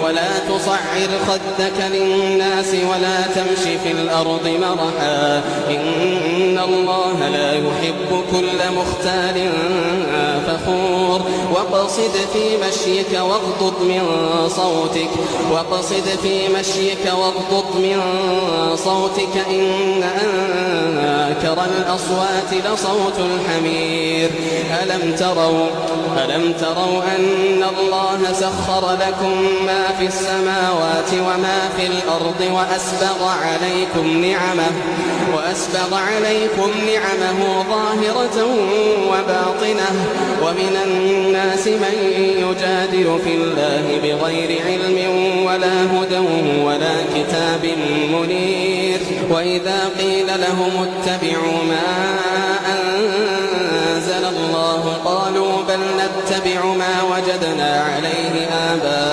ولا تصعر خدك للناس ولا تمش في الأرض مرحا إن الله لا يحب كل مختال فخور واقصد في مشيك واغضض من صوتك إن أنكر الأصوات لصوت الحمير ألم تروا أن الله سخر لكم ما في السماوات وما في الأرض وأسبغ عليكم نعمه ظاهرة وباطنة ومن الناس من يجادل في الله بغير علم ولا هدى ولا كتاب منير وإذا قيل لهم اتبعوا ما أنزل الله قالوا بل نتبع ما وجدنا عليه آباءنا